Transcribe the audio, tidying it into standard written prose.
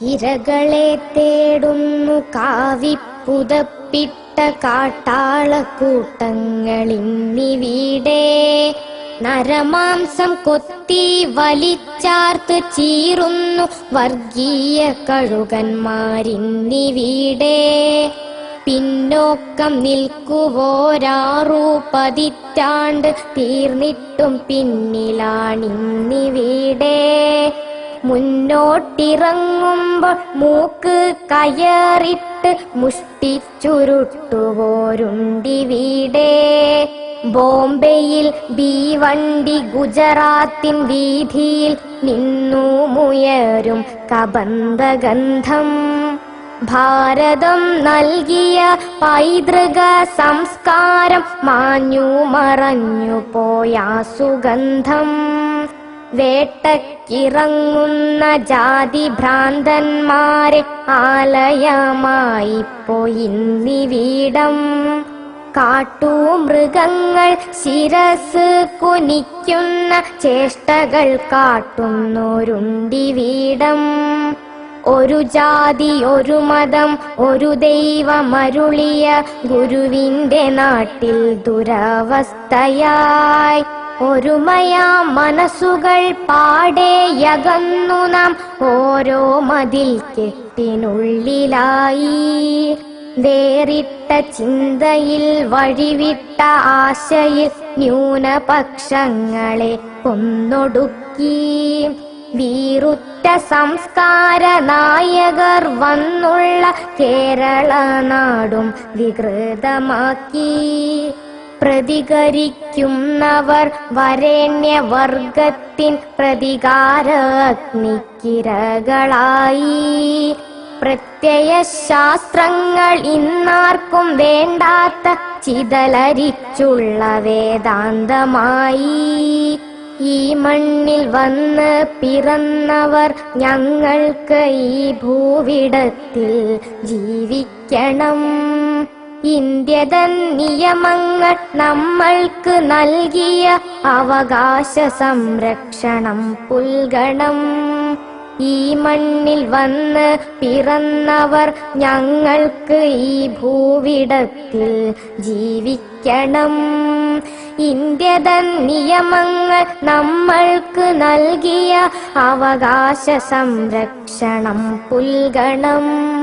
ഇരകളെ തേടുന്നു കാവിപ്പുതപ്പിട്ട കാട്ടാളക്കൂട്ടങ്ങളിന്നിവിടെ. നരമാംസം കൊത്തി വലിച്ചാർത്ത് ചീറുന്നു വർഗീയ കഴുകന്മാരിന്നിവിടെ. പിന്നോക്കം നിൽക്കുവോരാറു പതിറ്റാണ്ട് തീർന്നിട്ടും പിന്നിലാണിന്നിവിടെ. മുന്നോട്ടിറങ്ങുമ്പോൾ മൂക്ക് കയറിട്ട് മുഷ്ടിച്ചുരുട്ടുപോരുണ്ടിവിടെ. ബോംബെയിൽ ഭീവണ്ടി ഗുജറാത്തിൻ വീഥിയിൽ നിന്നുമുയരും കബന്ധഗന്ധം. ഭാരതം നൽകിയ പൈതൃക സംസ്കാരം മാഞ്ഞു മറഞ്ഞു പോയാ സുഗന്ധം. വേട്ടക്കിറങ്ങുന്ന ജാതി ഭ്രാന്തന്മാരെ ആലയമായി പോയിന്നിവിടം. കാട്ടുമൃഗങ്ങൾ ശിരസ് കുനിക്കുന്ന ചേഷ്ടകൾ കാട്ടുന്നോരുണ്ടിവിടം. ഒരു ജാതി ഒരു മതം ഒരു ദൈവമരുളിയ ഗുരുവിന്റെ നാട്ടിൽ ദുരവസ്ഥയായി ഒരുമയാ മനസ്സുകൾ പാടെയകന്നു നാം ഓരോ മതിൽ കെട്ടിനുള്ളിലായി. വേറിട്ട ചിന്തയിൽ വഴിവിട്ട ആശയിൽ ന്യൂനപക്ഷങ്ങളെ കൊന്നൊടുക്കി. വീറുറ്റ സംസ്കാര നായകർ വന്നുള്ള കേരള നാടും വികൃതമാക്കി. പ്രതികരിക്കുന്നവർ വരേണ്യവർഗത്തിൻ പ്രതികാര അഗ്നിക്കിരകളായി. പ്രത്യയശാസ്ത്രങ്ങൾ ഇന്നാർക്കും വേണ്ടാത്ത ചിതലരിച്ചുള്ള വേദാന്തമായി. ഈ മണ്ണിൽ വന്ന് പിറന്നവർ ഞങ്ങൾക്ക് ഈ ഭൂവിടത്തിൽ ജീവിക്കണം. ഇന്ത്യതൻ നിയമങ്ങൾ നമ്മൾക്ക് നൽകിയ അവകാശ സംരക്ഷണം പുൽകണം. ഈ മണ്ണിൽ വന്ന് പിറന്നവർ ഞങ്ങൾക്ക് ഈ ഭൂവിടത്തിൽ ജീവിക്കണം. ഇന്ത്യതൻ നിയമങ്ങൾ നമ്മൾക്ക് നൽകിയ അവകാശ സംരക്ഷണം പുൽകണം.